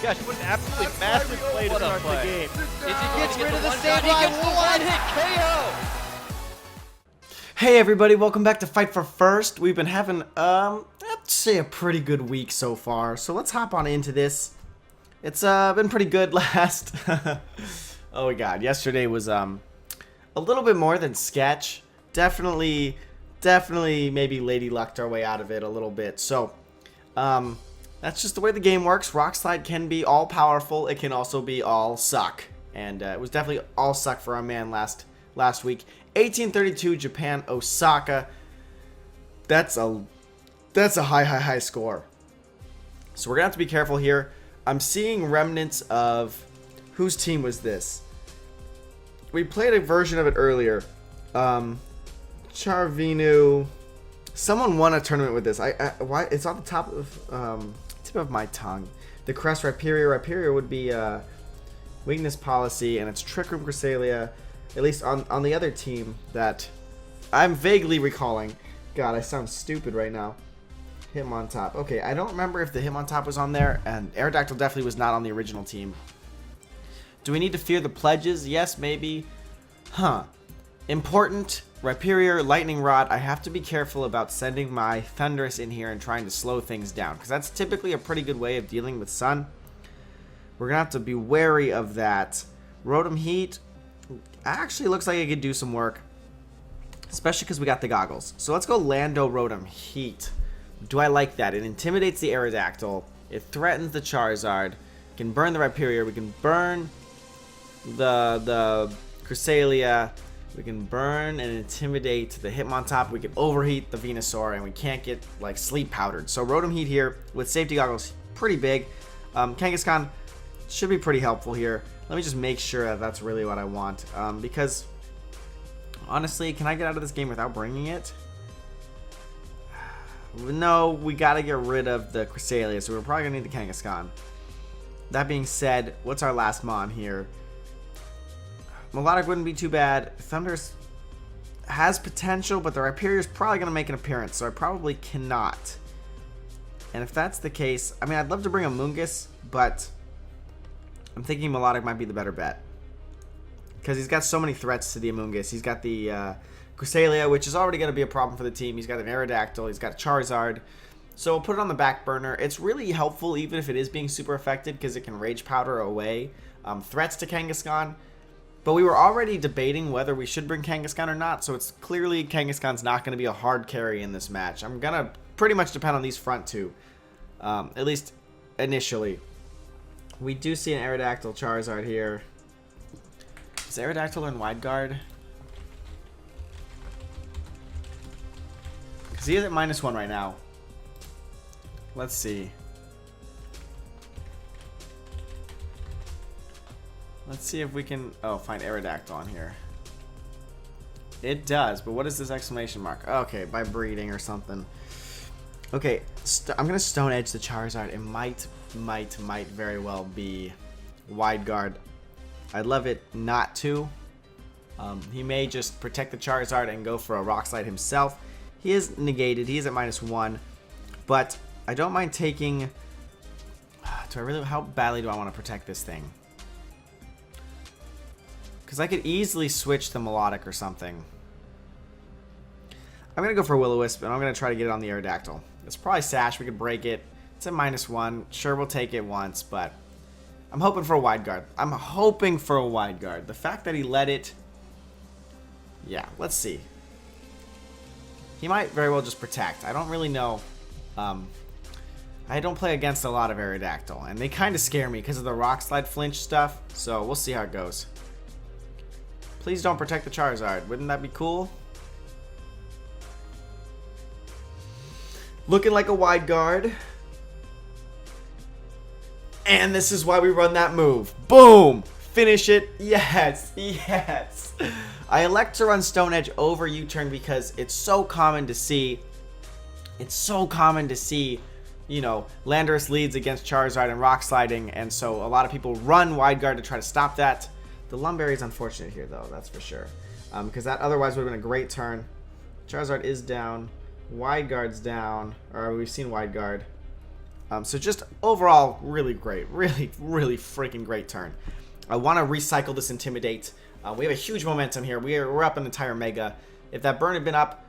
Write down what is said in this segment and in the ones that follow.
Gosh, what an absolutely massive play to start the game. Gets rid of the save line. One hit KO. Hey everybody, welcome back to Fight for First. We've been having, I'd say a pretty good week so far. So let's hop on into this. It's been pretty good last. Oh my god, yesterday was a little bit more than sketch. Definitely maybe Lady Lucked our way out of it a little bit. So, that's just the way the game works. Rock Slide can be all powerful. It can also be all suck. And it was definitely all suck for our man last week. 1832 Japan Osaka. That's a high score. So we're gonna have to be careful here. I'm seeing remnants of whose team was this? We played a version of it earlier. Charvinu. Someone won a tournament with this. Why? It's on the top of tip of my tongue. The Crest Rhyperior. Rhyperior would be Weakness Policy, and it's Trick Room Cresselia. At least on the other team that I'm vaguely recalling. God, I sound stupid right now. Hitmontop. Okay, I don't remember if the Hitmontop was on there, and Aerodactyl definitely was not on the original team. Do we need to fear the pledges? Yes, maybe. Huh. Important. Rhyperior, Lightning Rod. I have to be careful about sending my Thundurus in here and trying to slow things down, because that's typically a pretty good way of dealing with Sun. We're going to have to be wary of that. Rotom Heat actually looks like it could do some work, especially because we got the goggles. So let's go Lando Rotom Heat. Do I like that? It intimidates the Aerodactyl. It threatens the Charizard. We can burn the Rhyperior. We can burn the Cresselia. We can burn and intimidate the Hitmontop. We can overheat the Venusaur, and we can't get like sleep powdered. So Rotom Heat here with safety goggles, pretty big. Kangaskhan should be pretty helpful here. Let me just make sure that that's really what I want. Because honestly, can I get out of this game without bringing it? No, we gotta get rid of the Cresselia, so we're probably gonna need the Kangaskhan. That being said, what's our last Mon here? Melodic wouldn't be too bad. Thundurus has potential, but the Rhyperior is probably going to make an appearance, so I probably cannot. And if that's the case, I mean, I'd love to bring a Mungus, but I'm thinking Melodic might be the better bet. Because he's got so many threats to the Amoonguss. He's got the Cresselia, which is already going to be a problem for the team. He's got an Aerodactyl. He's got Charizard. So we'll put it on the back burner. It's really helpful, even if it is being super affected, because it can Rage Powder away threats to Kangaskhan. But we were already debating whether we should bring Kangaskhan or not, so it's clearly Kangaskhan's not going to be a hard carry in this match. I'm going to pretty much depend on these front two, at least initially. We do see an Aerodactyl Charizard here. Is Aerodactyl in Wide Guard? Because he is at -1 right now. Let's see. Let's see if we can, find Aerodactyl on here. It does, but what is this exclamation mark? Okay, by breeding or something. Okay, I'm going to Stone Edge the Charizard. It might very well be Wide Guard. I'd love it not to. He may just protect the Charizard and go for a Rock Slide himself. He is negated. He is at -1. But I don't mind taking... How badly do I want to protect this thing? Because I could easily switch to Melodic or something. I'm going to go for Will-O-Wisp, and I'm going to try to get it on the Aerodactyl. It's probably Sash. We could break it. It's at -1. Sure, we'll take it once, but I'm hoping for a Wide Guard. I'm hoping for a Wide Guard. The fact that he let it... Yeah, let's see. He might very well just protect. I don't really know. I don't play against a lot of Aerodactyl, and they kind of scare me because of the Rock Slide flinch stuff, so we'll see how it goes. Please don't protect the Charizard. Wouldn't that be cool? Looking like a Wide Guard. And this is why we run that move. Boom! Finish it. Yes. Yes. I elect to run Stone Edge over U-Turn because it's so common to see. You know, Landorus leads against Charizard and Rock Sliding, and so a lot of people run Wide Guard to try to stop that. The Lumberry is unfortunate here, though, that's for sure. Because that otherwise would have been a great turn. Charizard is down. Wide Guard's down. Or we've seen Wide Guard. So just overall, really great. Really, really freaking great turn. I want to recycle this Intimidate. We have a huge momentum here. We're up an entire Mega. If that burn had been up,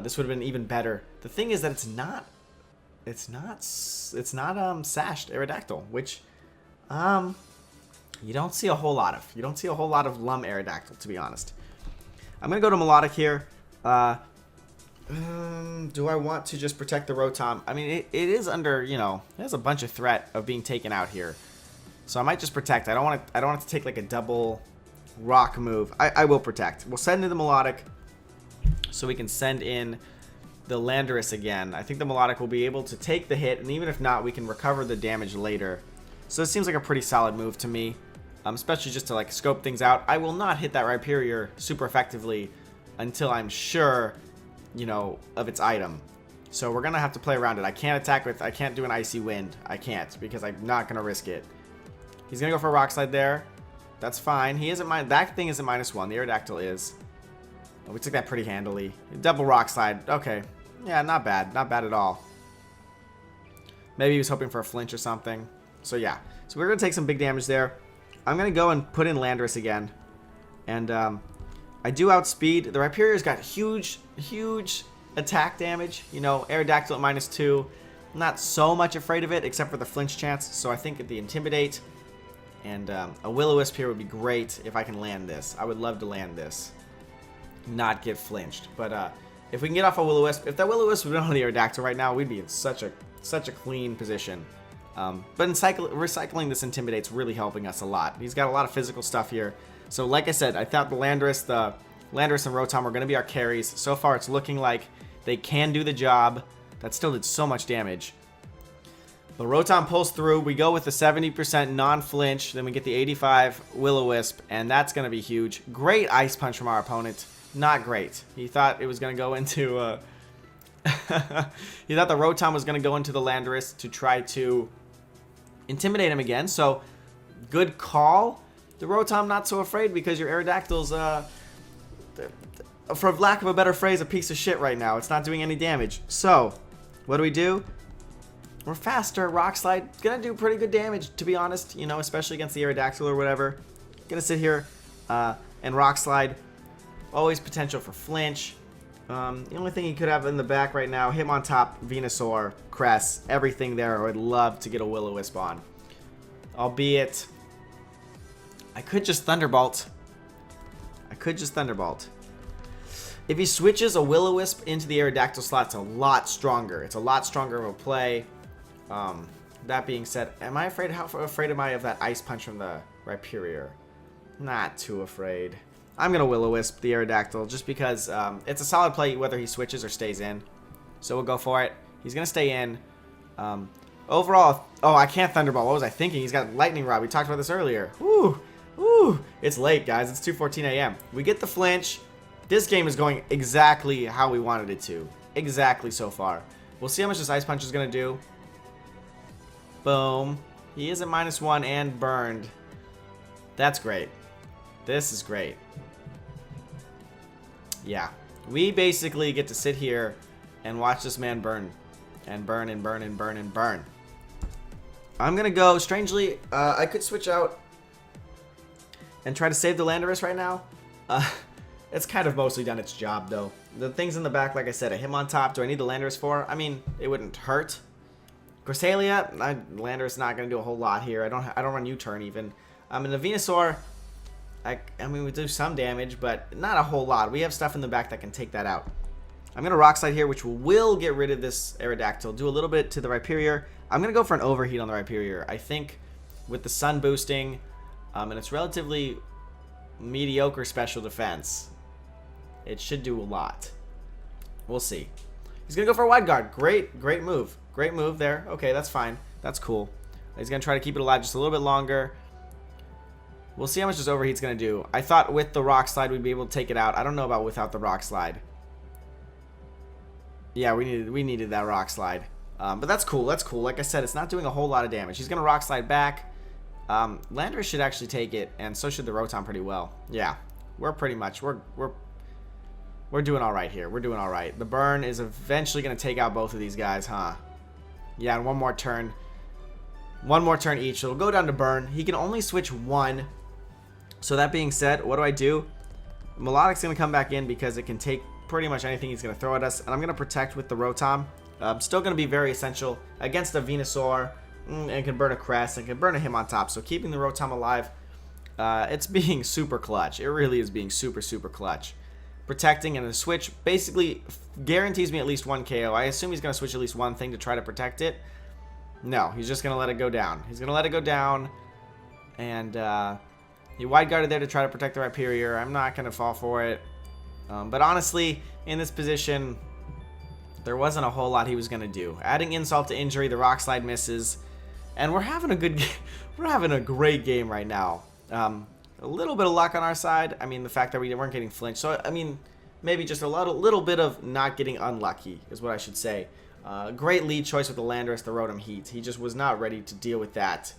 this would have been even better. The thing is that it's not sashed Aerodactyl, which you don't see a whole lot of. You don't see a whole lot of Lum Aerodactyl, to be honest. I'm gonna go to Melodic here. Do I want to just protect the Rotom? I mean, it is under, you know, it has a bunch of threat of being taken out here. So I might just protect. I don't want it to take like a double rock move. I will protect. We'll send in the Melodic so we can send in the Landorus again. I think the Melodic will be able to take the hit, and even if not, we can recover the damage later. So it seems like a pretty solid move to me, especially just to like scope things out. I will not hit that Rhyperior super effectively until I'm sure, you know, of its item. So we're gonna have to play around it. I can't attack with, I can't do an Icy Wind. I can't, because I'm not gonna risk it. He's gonna go for a Rock Slide there. That's fine. He isn't that thing isn't -1. The Aerodactyl is. Oh, we took that pretty handily. Double Rock Slide. Okay. Yeah, not bad. Not bad at all. Maybe he was hoping for a flinch or something. So yeah. So we're gonna take some big damage there. I'm gonna go and put in Landorus again. And I do outspeed. The Rhyperior's got huge attack damage. You know, Aerodactyl at -2. I'm not so much afraid of it, except for the flinch chance. So I think the Intimidate and a Will-O-Wisp here would be great if I can land this. I would love to land this. Not get flinched. But if we can get off a Will-O-Wisp, if that Will-O-Wisp was on the Aerodactyl right now, we'd be in such a clean position. But recycling this Intimidate's really helping us a lot. He's got a lot of physical stuff here. So like I said, I thought the Landorus and Rotom were going to be our carries. So far, it's looking like they can do the job. That still did so much damage. But Rotom pulls through. We go with the 70% non-flinch. Then we get the 85 Will-O-Wisp, and that's going to be huge. Great Ice Punch from our opponent. Not great. He thought it was going to go into... he thought the Rotom was going to go into the Landorus to try to intimidate him again. So, good call. The Rotom not so afraid because your Aerodactyl's, for lack of a better phrase, a piece of shit right now. It's not doing any damage. So, what do? We're faster. Rock Slide. Gonna do pretty good damage, to be honest. You know, especially against the Aerodactyl or whatever. Gonna sit here and Rock Slide. Always potential for flinch. The only thing he could have in the back right now, Hitmontop, Venusaur, Cress, everything there. I would love to get a Will-O-Wisp on. Albeit, I could just Thunderbolt. If he switches a Will-O-Wisp into the Aerodactyl slot, it's a lot stronger. It's a lot stronger of a play. That being said, am I afraid? How afraid am I of that Ice Punch from the Rhyperior? Not too afraid. I'm going to Will-O-Wisp the Aerodactyl just because it's a solid play whether he switches or stays in. So we'll go for it. He's going to stay in. Overall, oh, I can't Thunderbolt. What was I thinking? He's got Lightning Rod. We talked about this earlier. Woo! Woo! It's late, guys. It's 2:14 a.m. We get the flinch. This game is going exactly how we wanted it to. Exactly so far. We'll see how much this Ice Punch is going to do. Boom. He is at -1 and burned. That's great. This is great. Yeah. We basically get to sit here and watch this man burn. And burn and burn and burn and burn. I'm going to go, strangely, I could switch out and try to save the Landorus right now. It's kind of mostly done its job, though. The things in the back, like I said, a Hitmontop. Do I need the Landorus for? I mean, it wouldn't hurt. Cresselia, Landorus not going to do a whole lot here. I don't run U-turn even. And the Venusaur, I mean, we do some damage, but not a whole lot. We have stuff in the back that can take that out. I'm going to Rock Slide here, which will get rid of this Aerodactyl. Do a little bit to the Rhyperior. I'm going to go for an Overheat on the Rhyperior. I think with the Sun boosting, and it's relatively mediocre special defense, it should do a lot. We'll see. He's going to go for a Wide Guard. Great move. Great move there. Okay, that's fine. That's cool. He's going to try to keep it alive just a little bit longer. We'll see how much this Overheat's going to do. I thought with the Rock Slide we'd be able to take it out. I don't know about without the Rock Slide. Yeah, we needed that Rock Slide. But that's cool. That's cool. Like I said, it's not doing a whole lot of damage. He's going to Rock Slide back. Landorus should actually take it, and so should the Rotom pretty well. Yeah, we're pretty much... We're doing all right here. We're doing all right. The burn is eventually going to take out both of these guys, huh? Yeah, and one more turn. One more turn each. So we'll go down to burn. He can only switch one. So that being said, what do? Melodic's going to come back in because it can take pretty much anything he's going to throw at us. And I'm going to protect with the Rotom. Still going to be very essential against a Venusaur. And can burn a Crest and can burn a Hitmontop. So keeping the Rotom alive, it's being super clutch. It really is being super, super clutch. Protecting and a switch basically guarantees me at least one KO. I assume he's going to switch at least one thing to try to protect it. No, he's just going to let it go down. He's going to let it go down. And he wide guarded there to try to protect the Rhyperior. I'm not going to fall for it. But honestly, in this position, there wasn't a whole lot he was going to do. Adding insult to injury, the Rock Slide misses. And we're having a good game. We're having a great game right now. A little bit of luck on our side. I mean, the fact that we weren't getting flinched. So, I mean, maybe just a little bit of not getting unlucky is what I should say. Great lead choice with the Landorus, the Rotom Heat. He just was not ready to deal with that.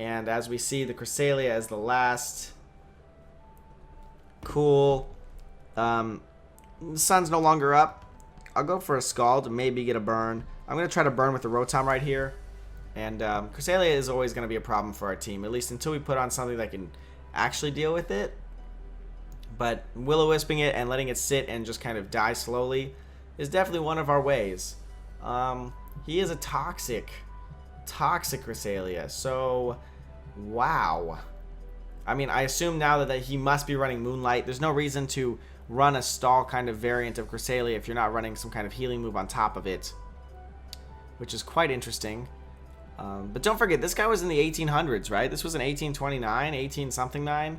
And as we see, the Cresselia is the last. Cool. The sun's no longer up. I'll go for a Scald, maybe get a burn. I'm going to try to burn with the Rotom right here. And Cresselia is always going to be a problem for our team, at least until we put on something that can actually deal with it. But Will-O-Wisping it and letting it sit and just kind of die slowly is definitely one of our ways. He is a toxic Cresselia. So, wow. I mean, I assume now that he must be running Moonlight. There's no reason to run a stall kind of variant of Cresselia if you're not running some kind of healing move on top of it, which is quite interesting. But don't forget, this guy was in the 1800s, right? This was an 1829, 18-something-9.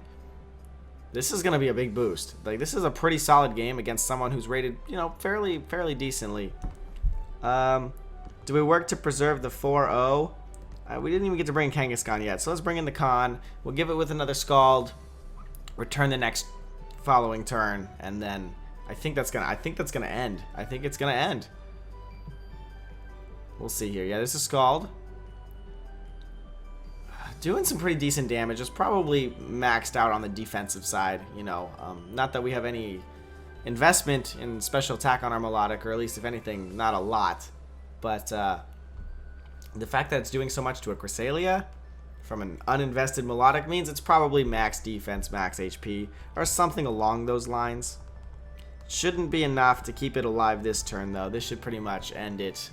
This is going to be a big boost. Like, this is a pretty solid game against someone who's rated, you know, fairly decently. Do we work to preserve the 4-0? We didn't even get to bring Kangaskhan yet, so let's bring in the Con. We'll give it with another Scald. Return the next following turn, and then I think that's gonna end. I think it's gonna end. We'll see here. Yeah, this is Scald. Doing some pretty decent damage. It's probably maxed out on the defensive side, you know. Not that we have any investment in special attack on our Melodic, or at least, if anything, not a lot. But the fact that it's doing so much to a Cresselia from an uninvested Melodic means it's probably max defense, max HP, or something along those lines. Shouldn't be enough to keep it alive this turn, though. This should pretty much end it.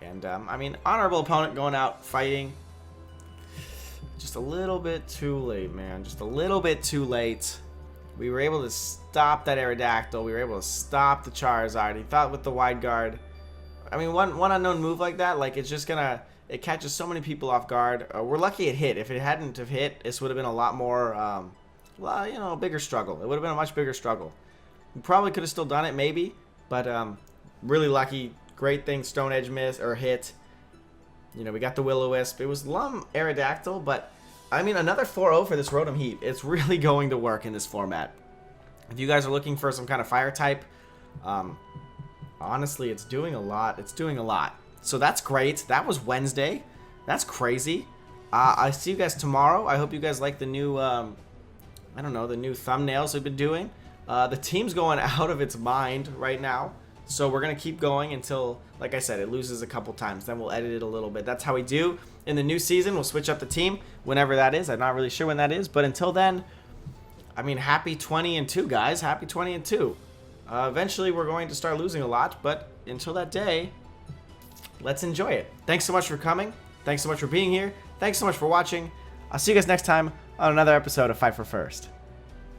And, I mean, honorable opponent going out fighting. Just a little bit too late, man. Just a little bit too late. We were able to stop that Aerodactyl. We were able to stop the Charizard. He thought with the wide guard. I mean, one unknown move like that, like, it's just gonna... It catches so many people off guard. We're lucky it hit. If it hadn't have hit, this would have been a lot more, well, you know, a bigger struggle. It would have been a much bigger struggle. We probably could have still done it, maybe. But, really lucky. Great thing, Stone Edge miss, or hit. You know, we got the Will-O-Wisp. It was Lum Aerodactyl, but, I mean, another 4-0 for this Rotom Heat. It's really going to work in this format. If you guys are looking for some kind of fire type, honestly, it's doing a lot. It's doing a lot. So that's great. That was Wednesday. That's crazy. I see you guys tomorrow. I hope you guys like the new, I don't know, the new thumbnails we've been doing. The team's going out of its mind right now. So we're going to keep going until, like I said, it loses a couple times. Then we'll edit it a little bit. That's how we do. In the new season, we'll switch up the team whenever that is. I'm not really sure when that is. But until then, I mean, happy 20-2, guys. Happy 20-2. Eventually, we're going to start losing a lot. But until that day, let's enjoy it. Thanks so much for coming. Thanks so much for being here. Thanks so much for watching. I'll see you guys next time on another episode of Fight for First.